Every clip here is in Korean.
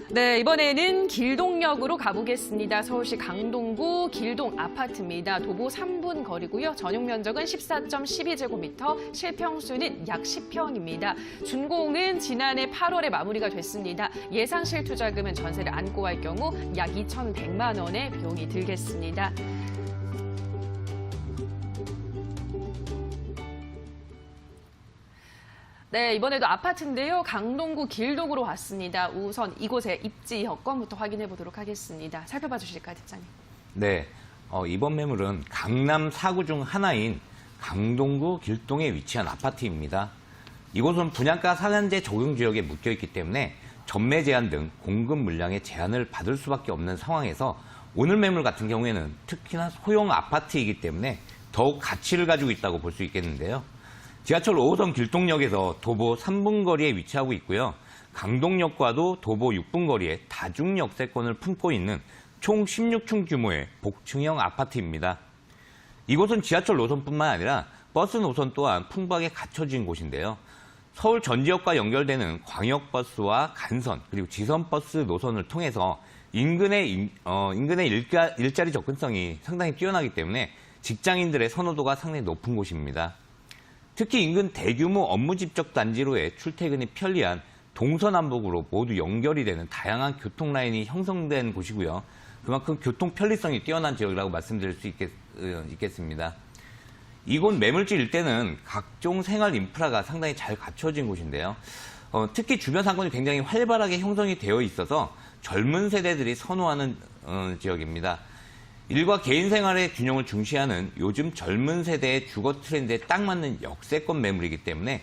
네, 이번에는 길동역으로 가보겠습니다. 서울시 강동구 길동 아파트입니다. 도보 3분 거리고요. 전용 면적은 14.12제곱미터, 실평수는 약 10평입니다. 준공은 지난해 8월에 마무리가 됐습니다. 예상 실투자금은 전세를 안고 할 경우 약 2,100만 원의 비용이 들겠습니다. 네, 이번에도 아파트인데요. 강동구 길동으로 왔습니다. 우선 이곳의 입지 여건부터 확인해 보도록 하겠습니다. 살펴봐 주실까요, 팀장님? 네, 이번 매물은 강남 4구 중 하나인 강동구 길동에 위치한 아파트입니다. 이곳은 분양가 상한제 적용 지역에 묶여 있기 때문에 전매 제한 등 공급 물량의 제한을 받을 수밖에 없는 상황에서 오늘 매물 같은 경우에는 특히나 소형 아파트이기 때문에 더욱 가치를 가지고 있다고 볼 수 있겠는데요. 지하철 5호선 길동역에서 도보 3분 거리에 위치하고 있고요. 강동역과도 도보 6분 거리에 다중 역세권을 품고 있는 총 16층 규모의 복층형 아파트입니다. 이곳은 지하철 노선뿐만 아니라 버스 노선 또한 풍부하게 갖춰진 곳인데요. 서울 전 지역과 연결되는 광역버스와 간선 그리고 지선버스 노선을 통해서 인근의 일자리 접근성이 상당히 뛰어나기 때문에 직장인들의 선호도가 상당히 높은 곳입니다. 특히 인근 대규모 업무 집적 단지로의 출퇴근이 편리한 동서남북으로 모두 연결이 되는 다양한 교통 라인이 형성된 곳이고요. 그만큼 교통 편리성이 뛰어난 지역이라고 말씀드릴 수 있겠습니다. 이곳 매물지 일대는 각종 생활 인프라가 상당히 잘 갖춰진 곳인데요. 특히 주변 상권이 굉장히 활발하게 형성이 되어 있어서 젊은 세대들이 선호하는 지역입니다. 일과 개인 생활의 균형을 중시하는 요즘 젊은 세대의 주거 트렌드에 딱 맞는 역세권 매물이기 때문에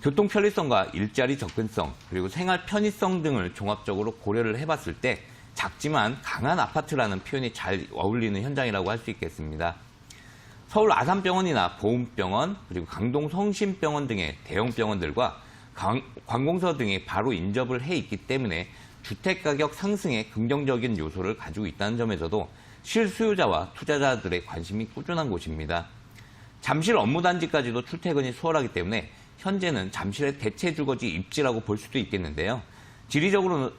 교통 편리성과 일자리 접근성 그리고 생활 편의성 등을 종합적으로 고려를 해봤을 때 작지만 강한 아파트라는 표현이 잘 어울리는 현장이라고 할 수 있겠습니다. 서울 아산병원이나 보훈병원 그리고 강동 성심병원 등의 대형 병원들과 관공서 등이 바로 인접을 해 있기 때문에 주택가격 상승에 긍정적인 요소를 가지고 있다는 점에서도 실수요자와 투자자들의 관심이 꾸준한 곳입니다. 잠실 업무단지까지도 출퇴근이 수월하기 때문에 현재는 잠실의 대체 주거지 입지라고 볼 수도 있겠는데요. 지리적으로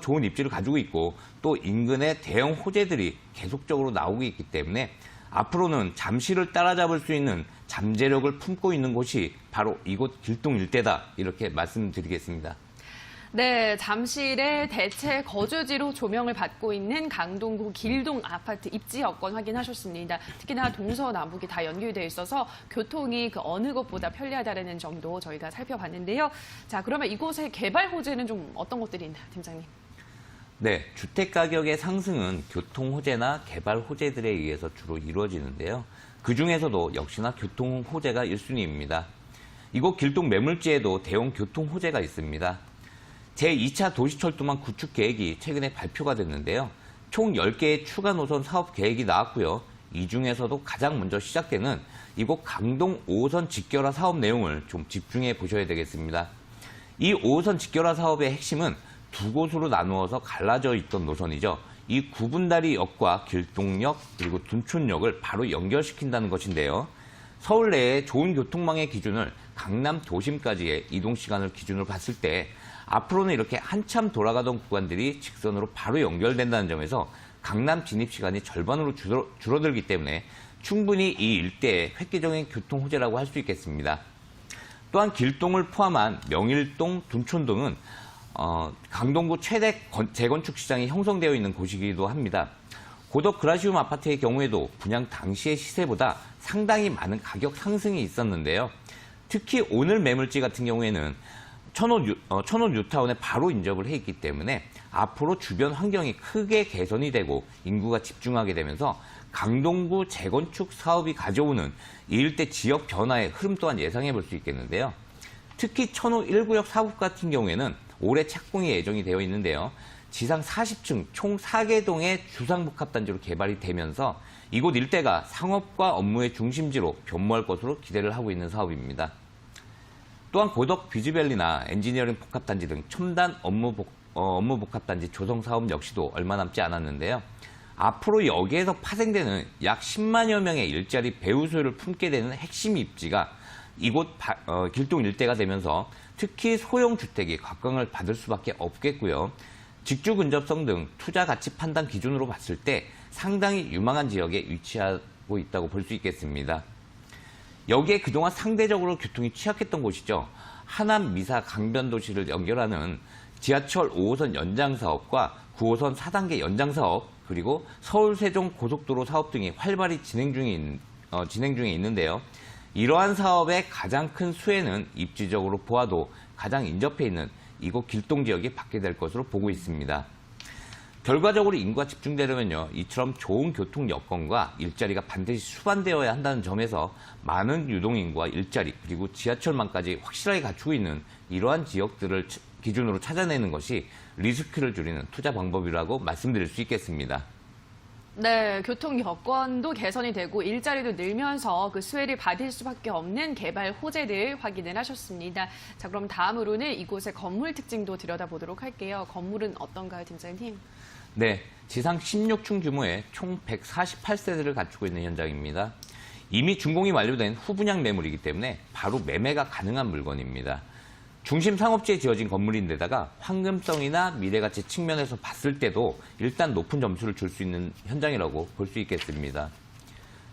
좋은 입지를 가지고 있고 또 인근에 대형 호재들이 계속적으로 나오고 있기 때문에 앞으로는 잠실을 따라잡을 수 있는 잠재력을 품고 있는 곳이 바로 이곳 길동 일대다 이렇게 말씀드리겠습니다. 네, 잠실의 대체 거주지로 조명을 받고 있는 강동구 길동 아파트 입지 여건 확인하셨습니다. 특히나 동서남북이 다 연결되어 있어서 교통이 그 어느 것보다 편리하다는 점도 저희가 살펴봤는데요. 자, 그러면 이곳의 개발 호재는 좀 어떤 것들이 있나요, 팀장님? 네, 주택 가격의 상승은 교통 호재나 개발 호재들에 의해서 주로 이루어지는데요. 그 중에서도 역시나 교통 호재가 1순위입니다. 이곳 길동 매물지에도 대형 교통 호재가 있습니다. 제2차 도시철도망 구축 계획이 최근에 발표가 됐는데요. 총 10개의 추가 노선 사업 계획이 나왔고요. 이 중에서도 가장 먼저 시작되는 이곳 강동 5호선 직결화 사업 내용을 좀 집중해 보셔야 되겠습니다. 이 5호선 직결화 사업의 핵심은 두 곳으로 나누어서 갈라져 있던 노선이죠. 이 구분다리역과 길동역 그리고 둔촌역을 바로 연결시킨다는 것인데요. 서울 내의 좋은 교통망의 기준을 강남 도심까지의 이동 시간을 기준으로 봤을 때 앞으로는 이렇게 한참 돌아가던 구간들이 직선으로 바로 연결된다는 점에서 강남 진입 시간이 절반으로 줄어들기 때문에 충분히 이 일대의 획기적인 교통 호재라고 할 수 있겠습니다. 또한 길동을 포함한 명일동, 둔촌동은 강동구 최대 재건축 시장이 형성되어 있는 곳이기도 합니다. 고덕 그라시움 아파트의 경우에도 분양 당시의 시세보다 상당히 많은 가격 상승이 있었는데요. 특히 오늘 매물지 같은 경우에는 천호 뉴타운에 바로 인접을 해 있기 때문에 앞으로 주변 환경이 크게 개선이 되고 인구가 집중하게 되면서 강동구 재건축 사업이 가져오는 이 일대 지역 변화의 흐름 또한 예상해 볼 수 있겠는데요. 특히 천호 1구역 사업 같은 경우에는 올해 착공이 예정이 되어 있는데요. 지상 40층 총 4개 동의 주상복합단지로 개발이 되면서 이곳 일대가 상업과 업무의 중심지로 변모할 것으로 기대를 하고 있는 사업입니다. 또한 고덕 뷰지밸리나 엔지니어링 복합단지 등 첨단 업무 복합단지 조성 사업 역시도 얼마 남지 않았는데요. 앞으로 여기에서 파생되는 약 10만여 명의 일자리 배우 수요를 품게 되는 핵심 입지가 이곳 길동 일대가 되면서 특히 소형 주택이 각광을 받을 수밖에 없겠고요. 직주 근접성 등 투자 가치 판단 기준으로 봤을 때 상당히 유망한 지역에 위치하고 있다고 볼 수 있겠습니다. 여기에 그동안 상대적으로 교통이 취약했던 곳이죠. 하남, 미사, 강변 도시를 연결하는 지하철 5호선 연장 사업과 9호선 4단계 연장 사업, 그리고 서울 세종 고속도로 사업 등이 활발히 진행 중에 있는데요. 이러한 사업의 가장 큰 수혜는 입지적으로 보아도 가장 인접해 있는 이곳 길동 지역이 받게 될 것으로 보고 있습니다. 결과적으로 인구가 집중되려면요, 이처럼 좋은 교통 여건과 일자리가 반드시 수반되어야 한다는 점에서 많은 유동인구와 일자리, 그리고 지하철망까지 확실하게 갖추고 있는 이러한 지역들을 기준으로 찾아내는 것이 리스크를 줄이는 투자 방법이라고 말씀드릴 수 있겠습니다. 네, 교통 여건도 개선이 되고 일자리도 늘면서 그 수혜를 받을 수밖에 없는 개발 호재를 확인을 하셨습니다. 자, 그럼 다음으로는 이곳의 건물 특징도 들여다보도록 할게요. 건물은 어떤가요, 팀장님? 네, 지상 16층 규모의 총 148세대를 갖추고 있는 현장입니다. 이미 준공이 완료된 후분양 매물이기 때문에 바로 매매가 가능한 물건입니다. 중심 상업지에 지어진 건물인데다가 황금성이나 미래가치 측면에서 봤을 때도 일단 높은 점수를 줄 수 있는 현장이라고 볼 수 있겠습니다.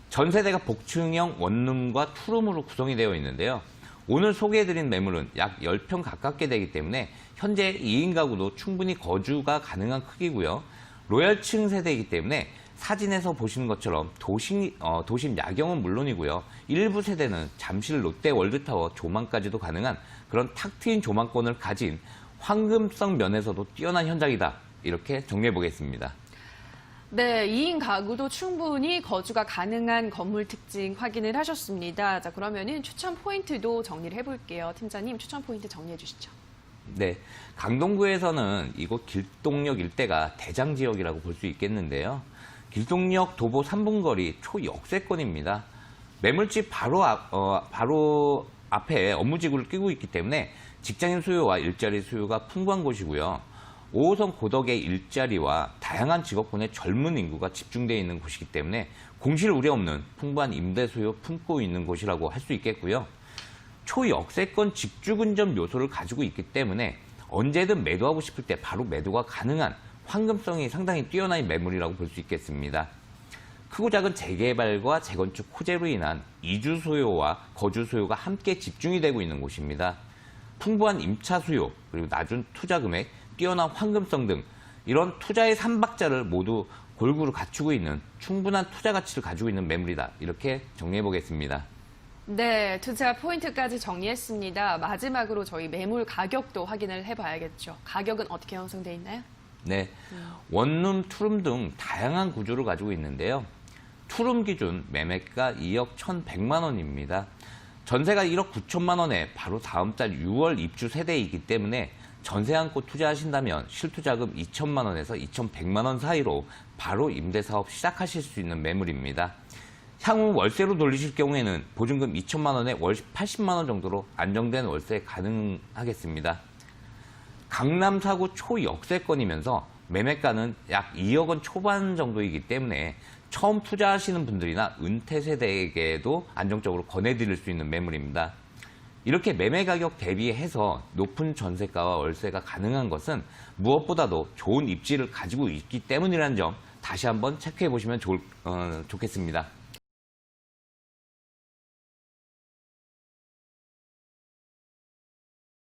전 세대가 복층형 원룸과 투룸으로 구성이 되어 있는데요. 오늘 소개해드린 매물은 약 10평 가깝게 되기 때문에 현재 2인 가구도 충분히 거주가 가능한 크기고요. 로열층 세대이기 때문에 사진에서 보시는 것처럼 도심 야경은 물론이고요. 일부 세대는 잠실 롯데 월드타워 조망까지도 가능한 그런 탁 트인 조망권을 가진 황금성 면에서도 뛰어난 현장이다. 이렇게 정리해 보겠습니다. 네, 2인 가구도 충분히 거주가 가능한 건물 특징 확인을 하셨습니다. 자, 그러면은 추천 포인트도 정리를 해볼게요. 팀장님, 추천 포인트 정리해 주시죠. 네, 강동구에서는 이곳 길동역 일대가 대장 지역이라고 볼 수 있겠는데요. 길동역 도보 3분 거리 초역세권입니다. 매물집 바로 앞에 업무지구를 끼고 있기 때문에 직장인 수요와 일자리 수요가 풍부한 곳이고요. 5호선 고덕의 일자리와 다양한 직업군의 젊은 인구가 집중되어 있는 곳이기 때문에 공실 우려 없는 풍부한 임대 수요 품고 있는 곳이라고 할 수 있겠고요. 초역세권 직주 근접 요소를 가지고 있기 때문에 언제든 매도하고 싶을 때 바로 매도가 가능한 황금성이 상당히 뛰어난 매물이라고 볼 수 있겠습니다. 크고 작은 재개발과 재건축 호재로 인한 이주 수요와 거주 수요가 함께 집중이 되고 있는 곳입니다. 풍부한 임차 수요, 그리고 낮은 투자 금액, 뛰어난 황금성 등 이런 투자의 삼박자를 모두 골고루 갖추고 있는 충분한 투자 가치를 가지고 있는 매물이다. 이렇게 정리해 보겠습니다. 네, 투자 포인트까지 정리했습니다. 마지막으로 저희 매물 가격도 확인을 해봐야겠죠. 가격은 어떻게 형성돼 있나요? 네, 원룸, 투룸 등 다양한 구조를 가지고 있는데요. 투룸 기준 매매가 2억 1,100만 원입니다. 전세가 1억 9천만 원에 바로 다음 달 6월 입주 세대이기 때문에 전세 안고 투자하신다면 실투자금 2천만 원에서 2,100만 원 사이로 바로 임대사업 시작하실 수 있는 매물입니다. 향후 월세로 돌리실 경우에는 보증금 2천만 원에 월 80만 원 정도로 안정된 월세 가능하겠습니다. 강남 사구 초역세권이면서 매매가는 약 2억 원 초반 정도이기 때문에 처음 투자하시는 분들이나 은퇴 세대에게도 안정적으로 권해드릴 수 있는 매물입니다. 이렇게 매매 가격 대비해서 높은 전세가와 월세가 가능한 것은 무엇보다도 좋은 입지를 가지고 있기 때문이라는 점 다시 한번 체크해 보시면 좋겠습니다.